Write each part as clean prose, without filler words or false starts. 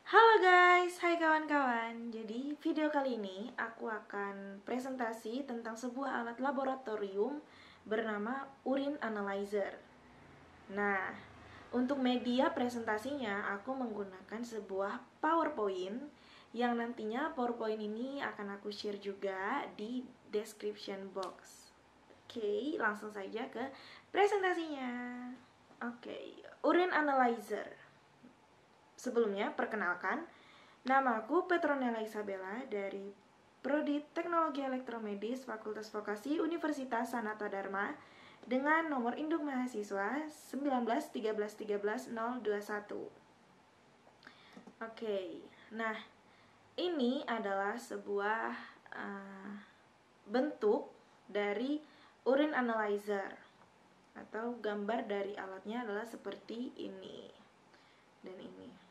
Halo guys, hai kawan-kawan. Jadi video kali ini aku akan presentasi tentang sebuah alat laboratorium bernama Urine Analyzer. Nah, untuk media presentasinya aku menggunakan sebuah PowerPoint yang nantinya PowerPoint ini akan aku share juga di description box. Oke, langsung saja ke presentasinya. Oke, Urine Analyzer. Sebelumnya, perkenalkan, namaku Petronella Isabella dari Prodi Teknologi Elektromedis Fakultas Vokasi Universitas Sanata Dharma dengan nomor induk mahasiswa 191313021. Oke, nah ini adalah sebuah bentuk dari urine analyzer atau gambar dari alatnya adalah seperti ini dan ini.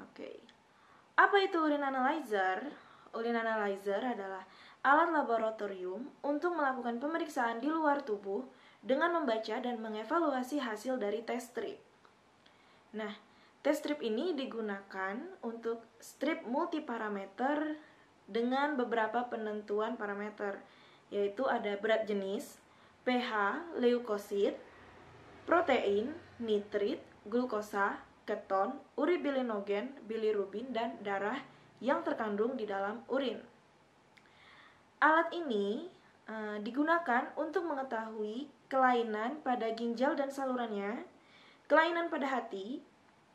Oke. Apa itu urine analyzer? Urine analyzer adalah alat laboratorium untuk melakukan pemeriksaan di luar tubuh dengan membaca dan mengevaluasi hasil dari test strip. Nah, test strip ini digunakan untuk strip multiparameter dengan beberapa penentuan parameter, yaitu ada berat jenis, pH, leukosit, protein, nitrit, glukosa, keton, uribilinogen, bilirubin, dan darah yang terkandung di dalam urin. Alat ini digunakan untuk mengetahui kelainan pada ginjal dan salurannya, kelainan pada hati,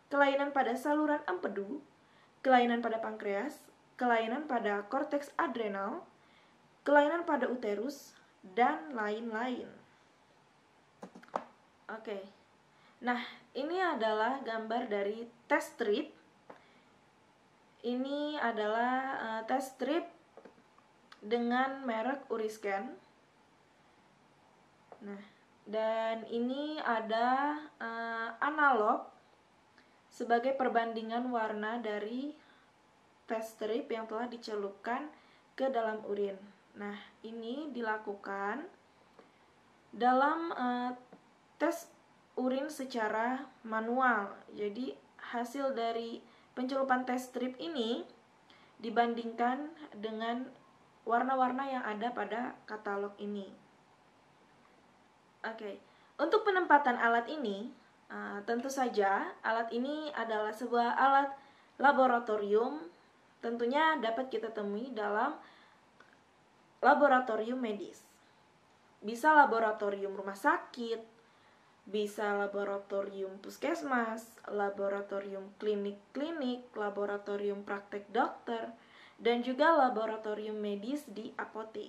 kelainan pada saluran empedu, kelainan pada pankreas, kelainan pada korteks adrenal, kelainan pada uterus, dan lain-lain. Oke. Nah, ini adalah gambar dari test strip. Ini adalah test strip dengan merek Uriscan. Nah, dan ini ada analog sebagai perbandingan warna dari test strip yang telah dicelupkan ke dalam urin. Nah, ini dilakukan dalam tes urin secara manual. Jadi hasil dari pencelupan test strip ini dibandingkan dengan warna-warna yang ada pada katalog ini. Oke, untuk penempatan alat ini, tentu saja alat ini adalah sebuah alat laboratorium. Tentunya dapat kita temui dalam laboratorium medis. Bisa laboratorium rumah sakit, bisa laboratorium puskesmas, laboratorium klinik-klinik, laboratorium praktek dokter, dan juga laboratorium medis di apotek.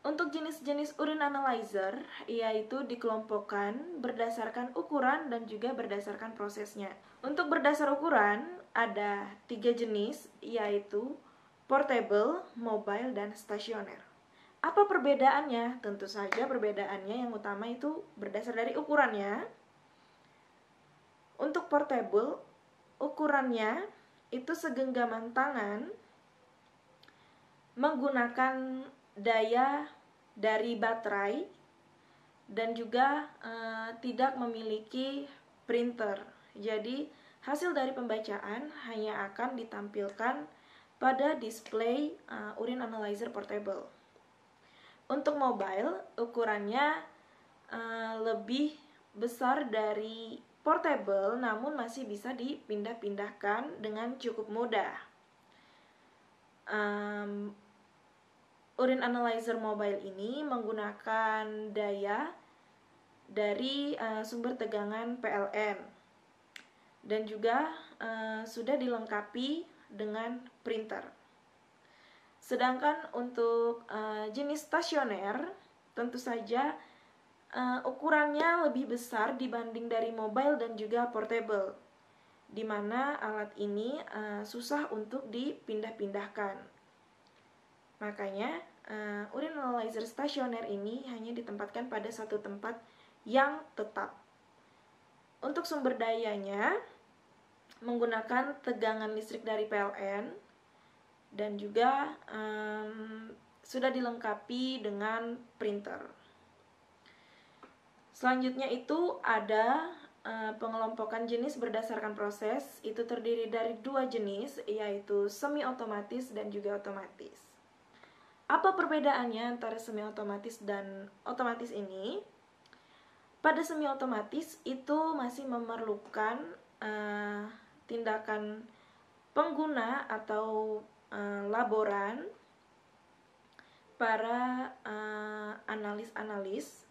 Untuk jenis-jenis urine analyzer, yaitu dikelompokkan berdasarkan ukuran dan juga berdasarkan prosesnya. Untuk berdasar ukuran, ada 3 jenis, yaitu portable, mobile, dan stasioner. Apa perbedaannya? Tentu saja perbedaannya yang utama itu berdasar dari ukurannya. Untuk portable, ukurannya itu segenggaman tangan menggunakan daya dari baterai dan juga tidak memiliki printer. Jadi hasil dari pembacaan hanya akan ditampilkan pada display urine analyzer portable. Untuk mobile, ukurannya lebih besar dari portable, namun masih bisa dipindah-pindahkan dengan cukup mudah. Urine analyzer mobile ini menggunakan daya dari sumber tegangan PLN dan juga sudah dilengkapi dengan printer. Sedangkan untuk jenis stasioner, tentu saja ukurannya lebih besar dibanding dari mobile dan juga portable, di mana alat ini susah untuk dipindah-pindahkan. Makanya urine analyzer stasioner ini hanya ditempatkan pada satu tempat yang tetap. Untuk sumber dayanya menggunakan tegangan listrik dari PLN dan juga sudah dilengkapi dengan printer. Selanjutnya itu ada pengelompokan jenis berdasarkan proses itu terdiri dari 2 jenis, yaitu semi otomatis dan juga otomatis. Apa perbedaannya antara semi otomatis dan otomatis ini? Pada semi otomatis itu masih memerlukan tindakan pengguna atau laboran para analis-analis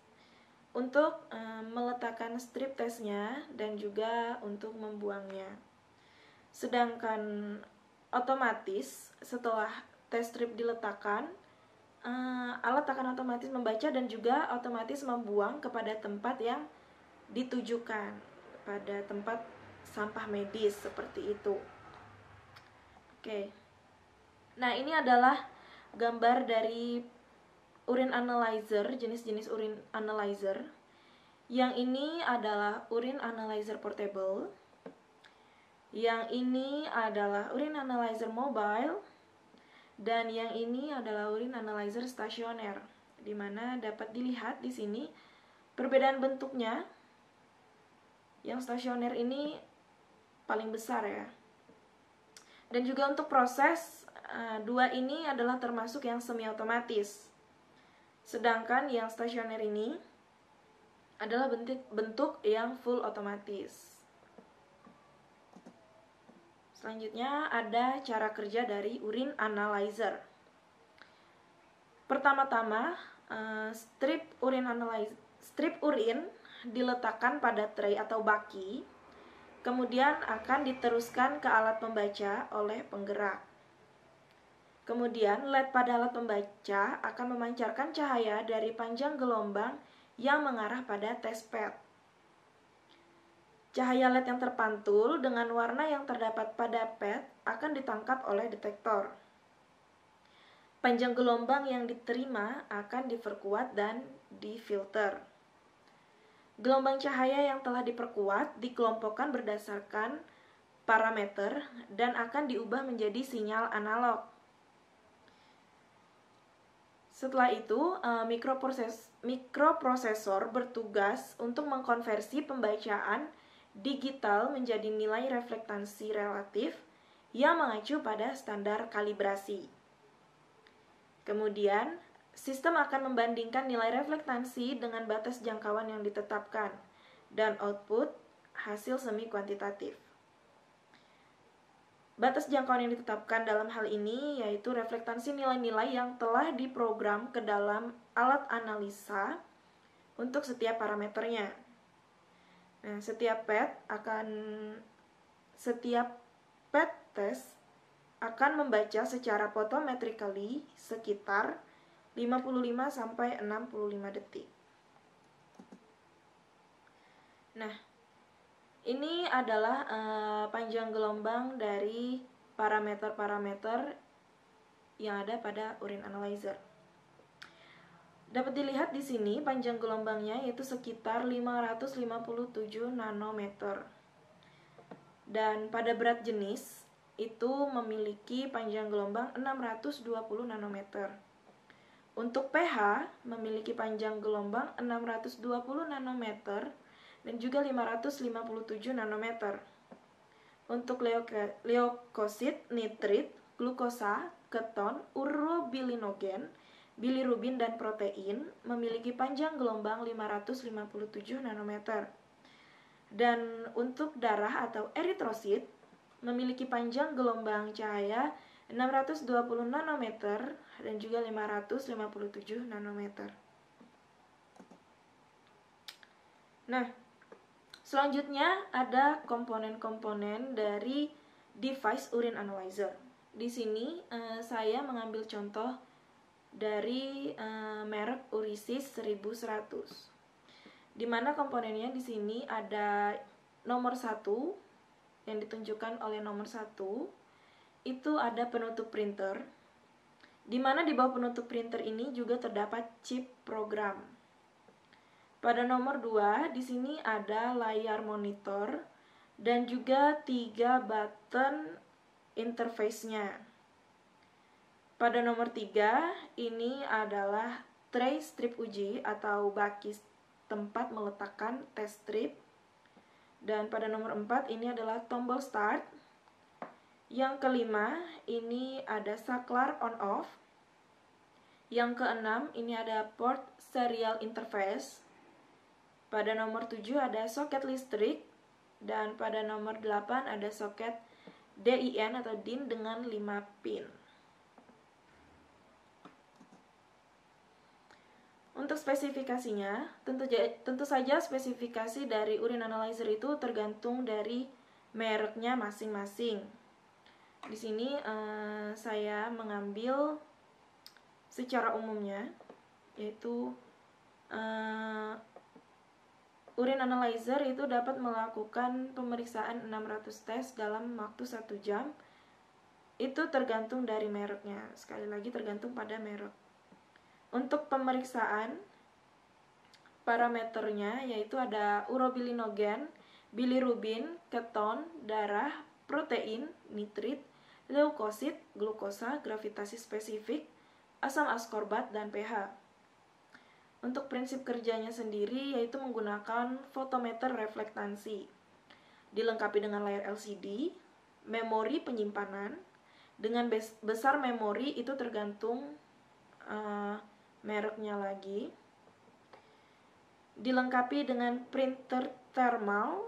untuk meletakkan strip testnya dan juga untuk membuangnya. Sedangkan otomatis setelah test strip diletakkan, alat akan otomatis membaca dan juga otomatis membuang kepada tempat yang ditujukan, pada tempat sampah medis seperti itu. Oke. Nah, ini adalah gambar dari urine analyzer, jenis-jenis urine analyzer. Yang ini adalah urine analyzer portable. Yang ini adalah urine analyzer mobile. Dan yang ini adalah urine analyzer stasioner, di mana dapat dilihat di sini perbedaan bentuknya. Yang stasioner ini paling besar ya. Dan juga untuk proses, dua ini adalah termasuk yang semi otomatis. Sedangkan yang stasioner ini adalah bentuk yang full otomatis. Selanjutnya ada cara kerja dari urine analyzer. Pertama-tama, strip urine diletakkan pada tray atau baki, kemudian akan diteruskan ke alat pembaca oleh penggerak. Kemudian, LED pada alat pembaca akan memancarkan cahaya dari panjang gelombang yang mengarah pada test pad. Cahaya LED yang terpantul dengan warna yang terdapat pada pad akan ditangkap oleh detektor. Panjang gelombang yang diterima akan diperkuat dan difilter. Gelombang cahaya yang telah diperkuat dikelompokkan berdasarkan parameter dan akan diubah menjadi sinyal analog. Setelah itu, mikroprosesor bertugas untuk mengkonversi pembacaan digital menjadi nilai reflektansi relatif yang mengacu pada standar kalibrasi. Kemudian, sistem akan membandingkan nilai reflektansi dengan batas jangkauan yang ditetapkan dan output hasil semi kuantitatif. Batas jangkauan yang ditetapkan dalam hal ini yaitu reflektansi nilai-nilai yang telah diprogram ke dalam alat analisa untuk setiap parameternya. Nah, setiap pad test akan membaca secara photometrically sekitar 55-65 detik. Nah, ini adalah panjang gelombang dari parameter-parameter yang ada pada urine analyzer. Dapat dilihat di sini panjang gelombangnya yaitu sekitar 557 nanometer. Dan pada berat jenis itu memiliki panjang gelombang 620 nanometer. Untuk pH memiliki panjang gelombang 620 nanometer dan juga 557 nanometer. Untuk leukosit, nitrit, glukosa, keton, urobilinogen, bilirubin, dan protein memiliki panjang gelombang 557 nanometer. Dan untuk darah atau eritrosit memiliki panjang gelombang cahaya 620 nanometer dan juga 557 nanometer. Nah, selanjutnya ada komponen-komponen dari device urine analyzer. Di sini saya mengambil contoh dari merek Urisis 1100. Di mana komponennya di sini ada nomor 1 yang ditunjukkan oleh nomor 1 itu ada penutup printer. Di mana di bawah penutup printer ini juga terdapat chip program. Pada nomor 2, di sini ada layar monitor dan juga 3 button interface-nya. Pada nomor 3, ini adalah tray strip uji atau baki tempat meletakkan test strip. Dan pada nomor 4 ini adalah tombol start. Yang kelima ini ada saklar on off. Yang keenam ini ada port serial interface. Pada nomor 7 ada soket listrik. Dan pada nomor 8 ada soket DIN atau DIN dengan 5 pin. Untuk spesifikasinya, tentu saja spesifikasi dari urin analyzer itu tergantung dari mereknya masing-masing. Di sini saya mengambil secara umumnya, yaitu urin analyzer itu dapat melakukan pemeriksaan 600 tes dalam waktu 1 jam. Itu tergantung dari mereknya. Sekali lagi tergantung pada merek. Untuk pemeriksaan, parameternya yaitu ada urobilinogen, bilirubin, keton, darah, protein, nitrit, leukosit, glukosa, gravitasi spesifik, asam askorbat, dan pH. Untuk prinsip kerjanya sendiri yaitu menggunakan fotometer reflektansi. Dilengkapi dengan layar LCD, memori penyimpanan. Dengan besar memori itu tergantung mereknya lagi. Dilengkapi dengan printer thermal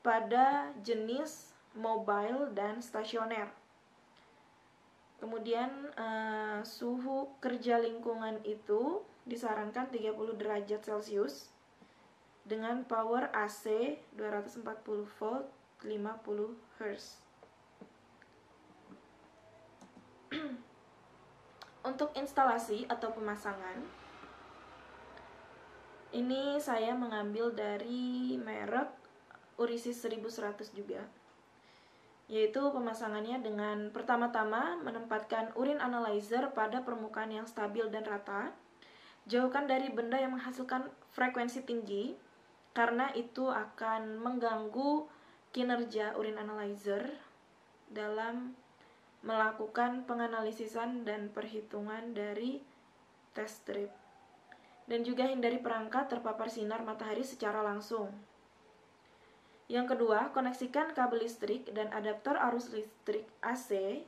pada jenis mobile dan stasioner. Kemudian suhu kerja lingkungan itu disarankan 30 derajat Celcius dengan power AC 240 volt 50 Hz. Untuk instalasi atau pemasangan, ini saya mengambil dari merek Urisis 1100 juga, yaitu pemasangannya dengan pertama-tama menempatkan urin analyzer pada permukaan yang stabil dan rata. Jauhkan dari benda yang menghasilkan frekuensi tinggi, karena itu akan mengganggu kinerja urin analyzer dalam melakukan penganalisisan dan perhitungan dari test strip. Dan juga hindari perangkat terpapar sinar matahari secara langsung. Yang kedua, koneksikan kabel listrik dan adaptor arus listrik AC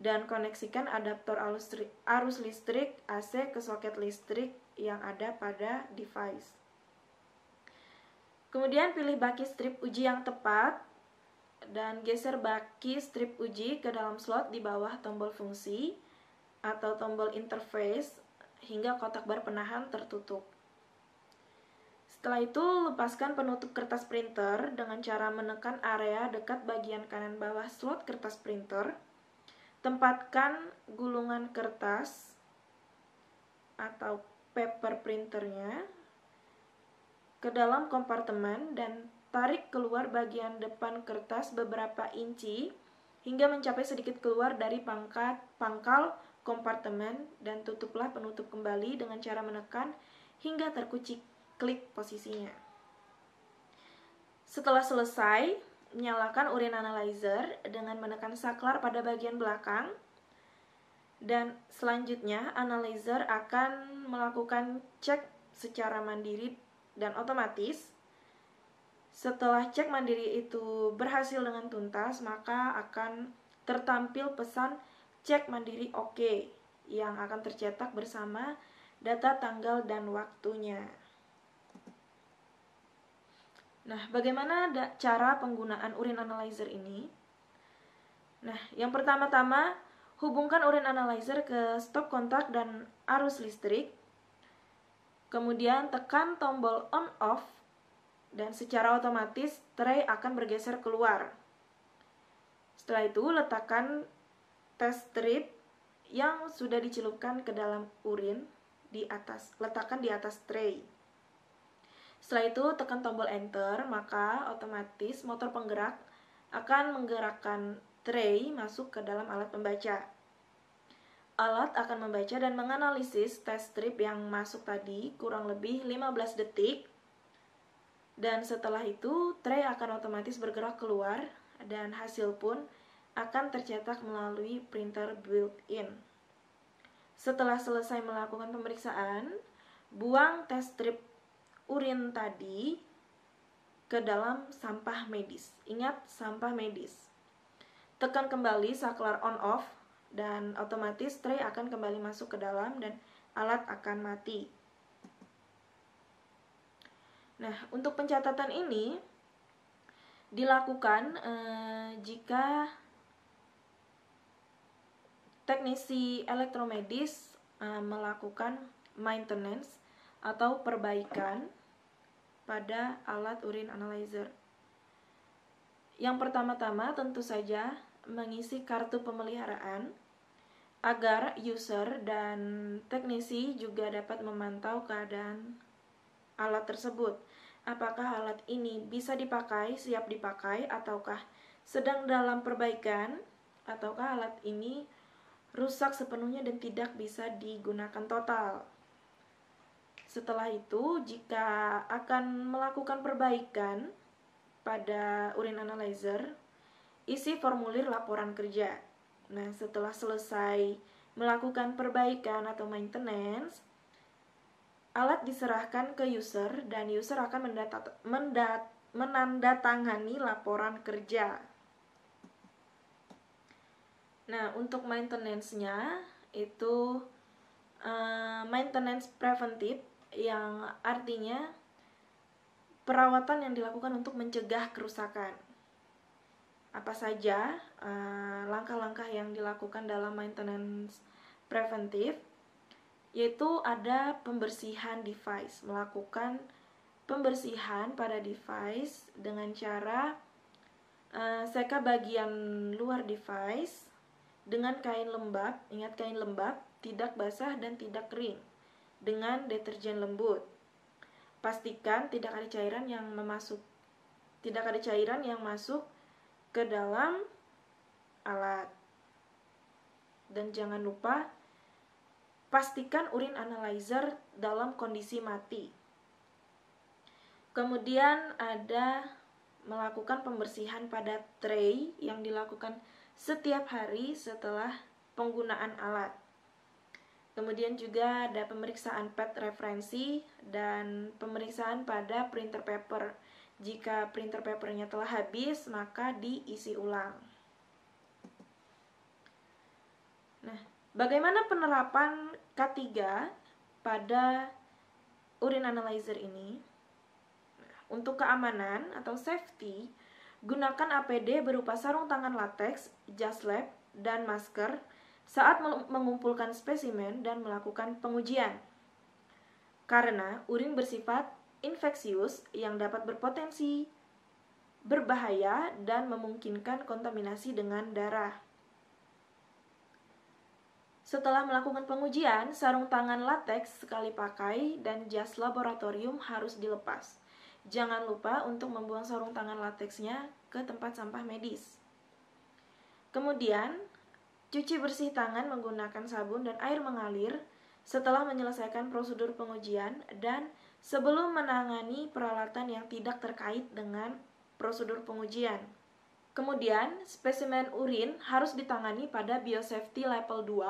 dan koneksikan adaptor arus listrik AC ke soket listrik yang ada pada device. Kemudian pilih baki strip uji yang tepat dan geser baki strip uji ke dalam slot di bawah tombol fungsi atau tombol interface hingga kotak bar penahan tertutup. Setelah itu, lepaskan penutup kertas printer dengan cara menekan area dekat bagian kanan bawah slot kertas printer. Tempatkan gulungan kertas atau paper printernya ke dalam kompartemen dan tarik keluar bagian depan kertas beberapa inci hingga mencapai sedikit keluar dari pangkal kompartemen dan tutuplah penutup kembali dengan cara menekan hingga terkucik klik posisinya. Setelah selesai, nyalakan urin analyzer dengan menekan saklar pada bagian belakang dan selanjutnya analyzer akan melakukan cek secara mandiri dan otomatis. Setelah cek mandiri itu berhasil dengan tuntas, maka akan tertampil pesan cek mandiri OK yang akan tercetak bersama data tanggal dan waktunya. Nah, bagaimana cara penggunaan urin analyzer ini? Nah, yang pertama-tama, hubungkan urin analyzer ke stop kontak dan arus listrik. Kemudian tekan tombol on off dan secara otomatis tray akan bergeser keluar. Setelah itu, letakkan test strip yang sudah dicelupkan ke dalam urin letakkan di atas tray. Setelah itu, tekan tombol enter, maka otomatis motor penggerak akan menggerakkan tray masuk ke dalam alat pembaca. Alat akan membaca dan menganalisis test strip yang masuk tadi kurang lebih 15 detik. Dan setelah itu, tray akan otomatis bergerak keluar dan hasil pun akan tercetak melalui printer built-in. Setelah selesai melakukan pemeriksaan, buang test strip urin tadi ke dalam sampah medis. Ingat, sampah medis. Tekan kembali saklar on off dan otomatis tray akan kembali masuk ke dalam dan alat akan mati. Nah, untuk pencatatan ini dilakukan jika teknisi elektromedis melakukan maintenance atau perbaikan pada alat urine analyzer. Yang pertama-tama tentu saja mengisi kartu pemeliharaan agar user dan teknisi juga dapat memantau keadaan alat tersebut. Apakah alat ini bisa dipakai, siap dipakai, ataukah sedang dalam perbaikan, ataukah alat ini rusak sepenuhnya dan tidak bisa digunakan total. Setelah itu, jika akan melakukan perbaikan pada urine analyzer, isi formulir laporan kerja. Nah, setelah selesai melakukan perbaikan atau maintenance, alat diserahkan ke user dan user akan menandatangani laporan kerja. Nah, untuk maintenance-nya itu maintenance preventif, yang artinya perawatan yang dilakukan untuk mencegah kerusakan. Apa saja langkah-langkah yang dilakukan dalam maintenance preventif? Yaitu ada pembersihan device, melakukan pembersihan pada device dengan cara seka bagian luar device dengan kain lembab. Ingat, kain lembab, tidak basah dan tidak kering, dengan deterjen lembut. Pastikan tidak ada cairan yang masuk ke dalam alat. Dan jangan lupa pastikan urine analyzer dalam kondisi mati. Kemudian ada melakukan pembersihan pada tray yang dilakukan setiap hari setelah penggunaan alat. Kemudian juga ada pemeriksaan pad referensi dan pemeriksaan pada printer paper. Jika printer papernya telah habis, maka diisi ulang. Nah, bagaimana penerapan K3 pada urine analyzer ini? Untuk keamanan atau safety, gunakan APD berupa sarung tangan latex, jas lab, dan masker saat mengumpulkan spesimen dan melakukan pengujian. Karena urin bersifat infeksius yang dapat berpotensi berbahaya dan memungkinkan kontaminasi dengan darah. Setelah melakukan pengujian, sarung tangan latex sekali pakai dan jas laboratorium harus dilepas. Jangan lupa untuk membuang sarung tangan latexnya ke tempat sampah medis. Kemudian, cuci bersih tangan menggunakan sabun dan air mengalir setelah menyelesaikan prosedur pengujian dan sebelum menangani peralatan yang tidak terkait dengan prosedur pengujian. Kemudian, spesimen urin harus ditangani pada biosafety level 2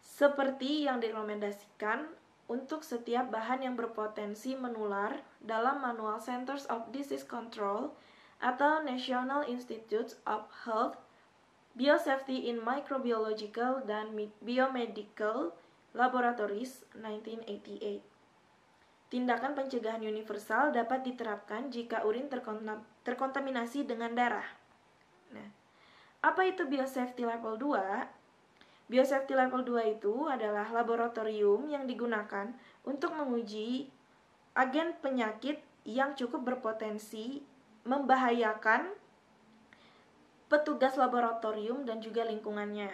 seperti yang direkomendasikan untuk setiap bahan yang berpotensi menular dalam Manual Centers of Disease Control atau National Institutes of Health Biosafety in Microbiological dan Biomedical Laboratories 1988. Tindakan pencegahan universal dapat diterapkan jika urin terkontaminasi dengan darah. Nah, apa itu biosafety level 2? Biosafety level 2 itu adalah laboratorium yang digunakan untuk menguji agen penyakit yang cukup berpotensi membahayakan petugas laboratorium dan juga lingkungannya.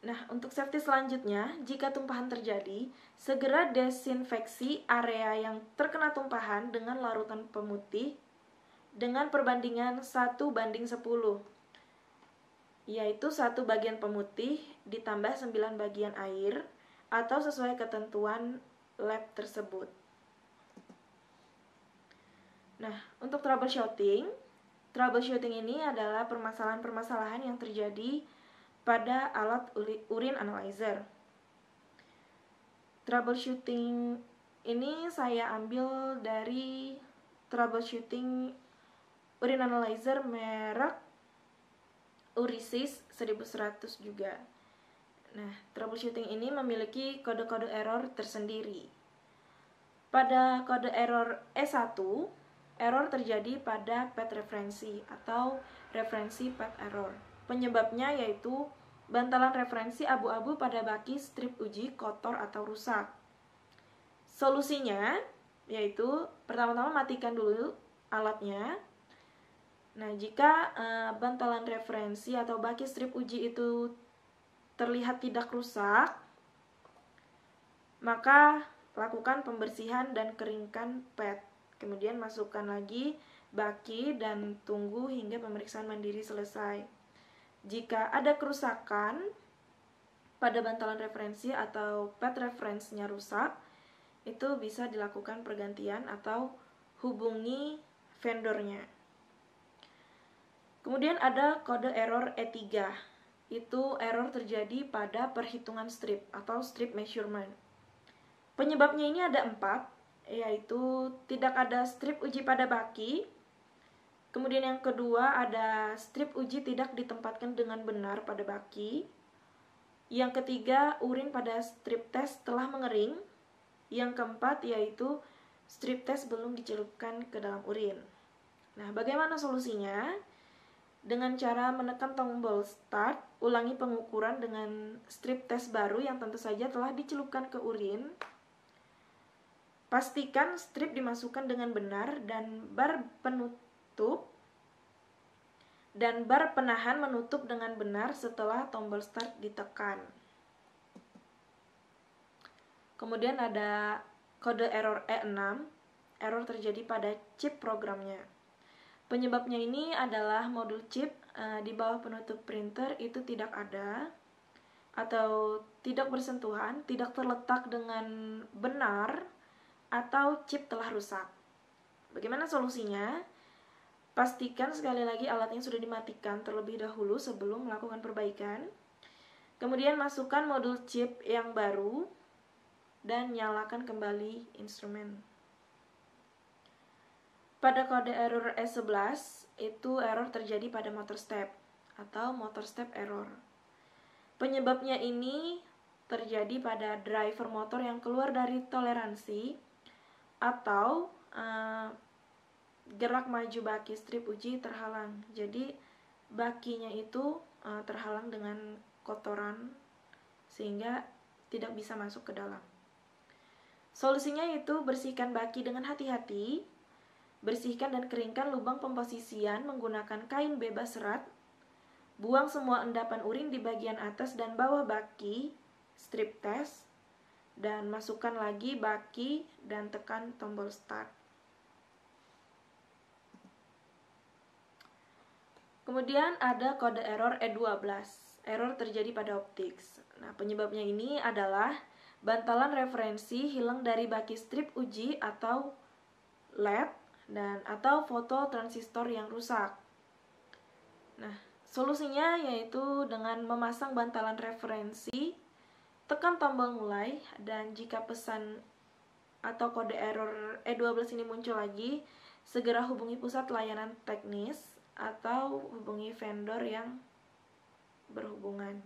Nah, untuk safety selanjutnya, jika tumpahan terjadi, segera desinfeksi area yang terkena tumpahan dengan larutan pemutih dengan perbandingan 1:10, yaitu 1 bagian pemutih ditambah 9 bagian air atau sesuai ketentuan lab tersebut. Nah, untuk troubleshooting ini adalah permasalahan-permasalahan yang terjadi pada alat urine analyzer. Troubleshooting ini saya ambil dari troubleshooting urine analyzer merek Urisis 1100 juga. Nah, troubleshooting ini memiliki kode-kode error tersendiri. Pada kode error E1, error terjadi pada path referensi atau referensi path error. Penyebabnya yaitu bantalan referensi abu-abu pada baki strip uji kotor atau rusak. Solusinya yaitu pertama-tama matikan dulu alatnya. Nah, jika bantalan referensi atau baki strip uji itu terlihat tidak rusak, maka lakukan pembersihan dan keringkan pad. Kemudian masukkan lagi baki dan tunggu hingga pemeriksaan mandiri selesai. Jika ada kerusakan pada bantalan referensi atau pad referensinya rusak, itu bisa dilakukan pergantian atau hubungi vendornya. Kemudian ada kode error E3. Itu error terjadi pada perhitungan strip atau strip measurement. Penyebabnya ini ada 4, yaitu tidak ada strip uji pada baki. Kemudian yang kedua ada strip uji tidak ditempatkan dengan benar pada baki. Yang ketiga, urin pada strip test telah mengering. Yang keempat yaitu strip test belum dicelupkan ke dalam urin. Nah, bagaimana solusinya? Dengan cara menekan tombol start, ulangi pengukuran dengan strip test baru yang tentu saja telah dicelupkan ke urin. Pastikan strip dimasukkan dengan benar dan bar penahan menutup dengan benar setelah tombol start ditekan. Kemudian ada kode error E6, error terjadi pada chip programnya. Penyebabnya ini adalah modul chip di bawah penutup printer itu tidak ada atau tidak bersentuhan, tidak terletak dengan benar, atau chip telah rusak. Bagaimana solusinya? Pastikan sekali lagi alatnya sudah dimatikan terlebih dahulu sebelum melakukan perbaikan. Kemudian masukkan modul chip yang baru dan nyalakan kembali instrumen. Pada kode error E11, itu error terjadi pada motor step atau motor step error. Penyebabnya ini terjadi pada driver motor yang keluar dari toleransi atau gerak maju baki strip uji terhalang. Jadi bakinya itu terhalang dengan kotoran sehingga tidak bisa masuk ke dalam. Solusinya itu bersihkan baki dengan hati-hati. Bersihkan dan keringkan lubang pemposisian menggunakan kain bebas serat. Buang semua endapan urin di bagian atas dan bawah baki strip test. Dan masukkan lagi baki dan tekan tombol start. Kemudian ada kode error E12. Error terjadi pada optics. Nah, penyebabnya ini adalah bantalan referensi hilang dari baki strip uji atau LED atau foto transistor yang rusak. Nah, solusinya yaitu dengan memasang bantalan referensi, tekan tombol mulai, dan jika pesan atau kode error E12 ini muncul lagi, segera hubungi pusat layanan teknis atau hubungi vendor yang berhubungan.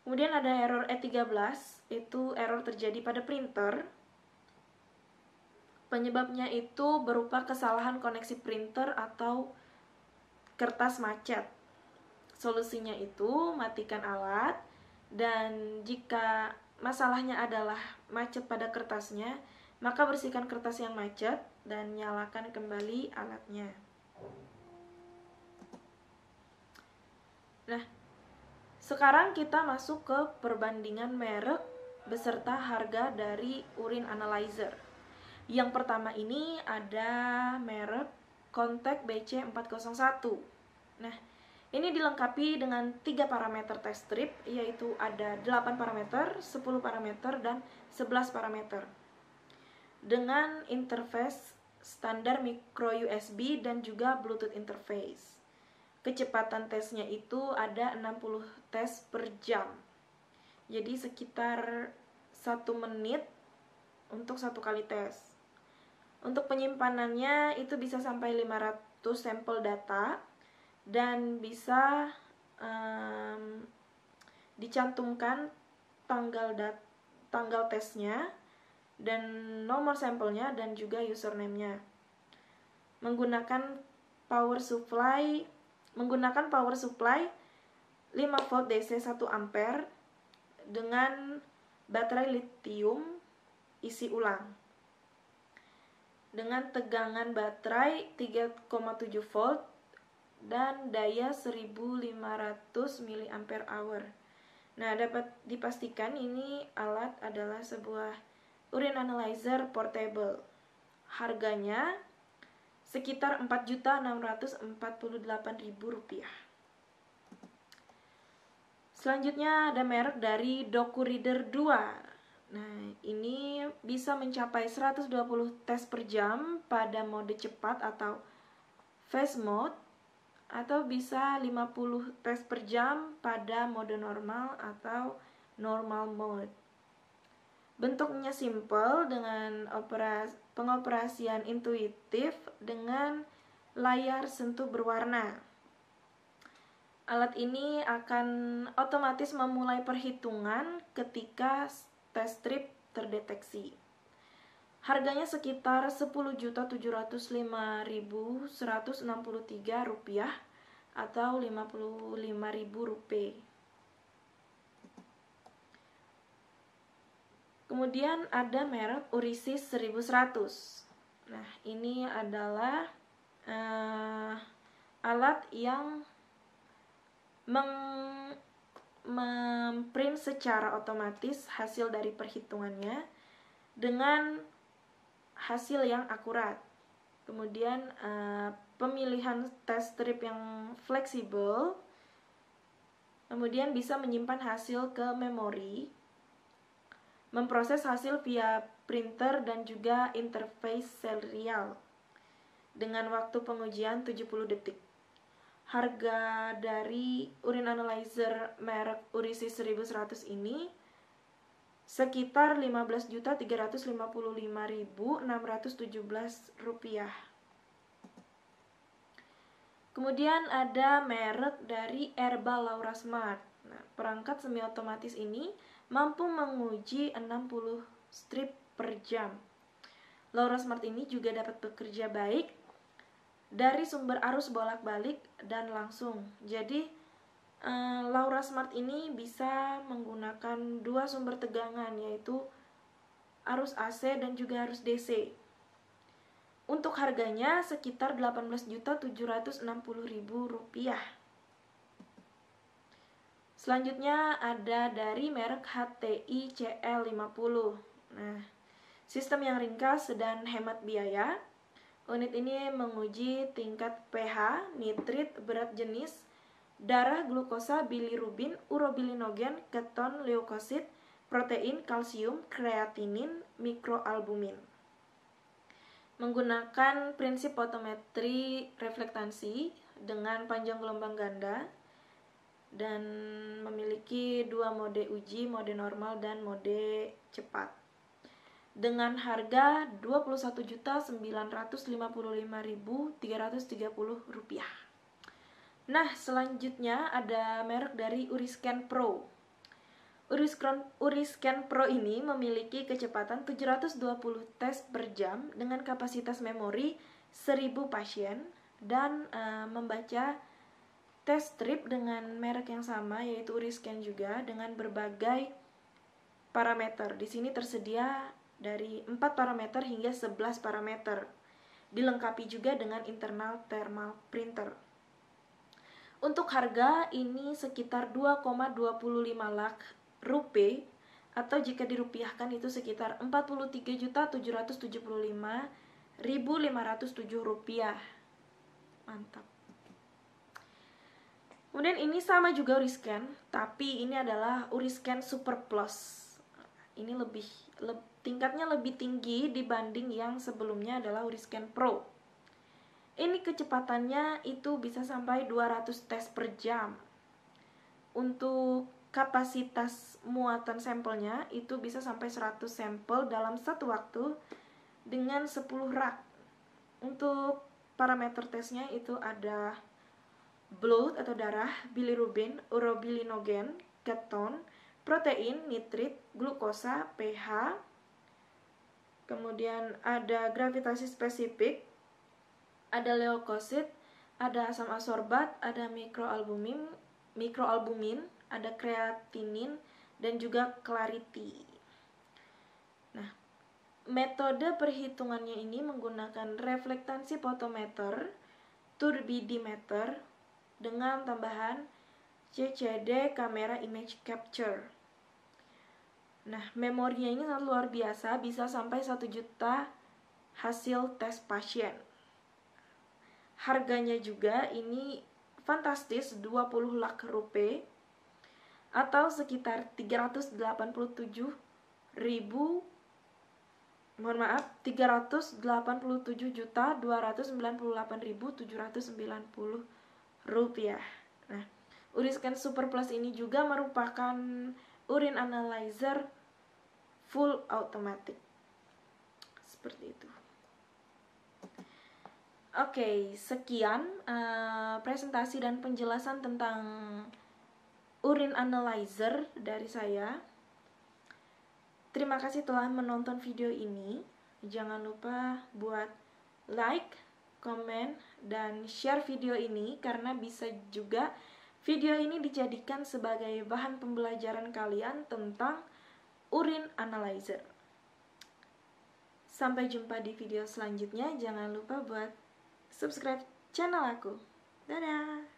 Kemudian ada error E13, itu error terjadi pada printer. Penyebabnya itu berupa kesalahan koneksi printer atau kertas macet. Solusinya itu matikan alat, dan jika masalahnya adalah macet pada kertasnya, maka bersihkan kertas yang macet dan nyalakan kembali alatnya. Nah, sekarang kita masuk ke perbandingan merek beserta harga dari urine analyzer. Yang pertama ini ada merek Contact BC401. Nah, ini dilengkapi dengan 3 parameter test strip, yaitu ada 8 parameter, 10 parameter, dan 11 parameter. Dengan interface standar micro USB dan juga Bluetooth interface. Kecepatan tesnya itu ada 60 tes per jam. Jadi sekitar 1 menit untuk 1 kali tes. Untuk penyimpanannya itu bisa sampai 500 sampel data dan bisa dicantumkan tanggal tesnya dan nomor sampelnya dan juga username-nya. Menggunakan power supply 5 volt DC 1 ampere dengan baterai lithium isi ulang. Dengan tegangan baterai 3,7 volt dan daya 1500 mAh. Nah, dapat dipastikan ini alat adalah sebuah urine analyzer portable. Harganya sekitar Rp4.648.000. Selanjutnya ada merek dari DokuReader 2. Nah, ini bisa mencapai 120 tes per jam pada mode cepat atau fast mode, atau bisa 50 tes per jam pada mode normal atau normal mode. Bentuknya simple dengan pengoperasian intuitif dengan layar sentuh berwarna. Alat ini akan otomatis memulai perhitungan ketika test strip terdeteksi. Harganya sekitar Rp10.705.163 atau Rp55.000. Kemudian ada merek Urisis 1100. Nah, ini adalah alat yang memprint secara otomatis hasil dari perhitungannya dengan hasil yang akurat. Kemudian pemilihan test strip yang fleksibel, kemudian bisa menyimpan hasil ke memori, memproses hasil via printer dan juga interface serial dengan waktu pengujian 70 detik. Harga dari urine analyzer merek Urisis 1100 ini sekitar Rp15.355.617. Kemudian ada merek dari Herbal Laura Smart. Nah, perangkat semi otomatis ini mampu menguji 60 strip per jam. Laura Smart ini juga dapat bekerja baik dari sumber arus bolak-balik dan langsung. Jadi Laura Smart ini bisa menggunakan dua sumber tegangan, yaitu arus AC dan juga arus DC. Untuk harganya sekitar Rp18.760.000. Selanjutnya ada dari merek HTI CL50. Nah, sistem yang ringkas dan hemat biaya. Unit ini menguji tingkat pH, nitrit, berat jenis, darah, glukosa, bilirubin, urobilinogen, keton, leukosit, protein, kalsium, kreatinin, mikroalbumin. Menggunakan prinsip fotometri reflektansi dengan panjang gelombang ganda dan memiliki dua mode uji, mode normal dan mode cepat. Dengan harga Rp29.555.330. Nah, selanjutnya ada merek dari Uriscan Pro. Uriscan Pro ini memiliki kecepatan 720 tes per jam dengan kapasitas memori 1000 pasien dan membaca tes strip dengan merek yang sama, yaitu Uriscan juga, dengan berbagai parameter. Di sini tersedia dari 4 parameter hingga 11 parameter. Dilengkapi juga dengan internal thermal printer. Untuk harga ini sekitar 2,25 lakh rupiah, atau jika dirupiahkan itu sekitar Rp43.775.507. Mantap. Kemudian ini sama juga Uriscan, tapi ini adalah Uriscan Super Plus. Ini tingkatnya lebih tinggi dibanding yang sebelumnya adalah Uriscan Pro. Ini kecepatannya itu bisa sampai 200 tes per jam. Untuk kapasitas muatan sampelnya itu bisa sampai 100 sampel dalam satu waktu dengan 10 rak. Untuk parameter tesnya itu ada blood atau darah, bilirubin, urobilinogen, keton, protein, nitrit, glukosa, pH. Kemudian ada gravitasi spesifik, ada leukosit, ada asam asorbat, ada mikroalbumin, ada kreatinin, dan juga clarity. Nah, metode perhitungannya ini menggunakan reflektansi photometer, turbidimeter, dengan tambahan CCD camera image capture. Nah, memorinya ini sangat luar biasa, bisa sampai 1 juta hasil tes pasien. Harganya juga ini fantastis, 20 lakh rupiah atau sekitar 387.298.790 rupiah. Nah, Uriscan Super Plus ini juga merupakan urine analyzer full automatic. Seperti itu. Oke, sekian presentasi dan penjelasan tentang urine analyzer dari saya. Terima kasih telah menonton video ini. Jangan lupa buat like, komen, dan share video ini karena bisa juga video ini dijadikan sebagai bahan pembelajaran kalian tentang urine analyzer. Sampai jumpa di video selanjutnya. Jangan lupa buat subscribe channel aku. Dadah!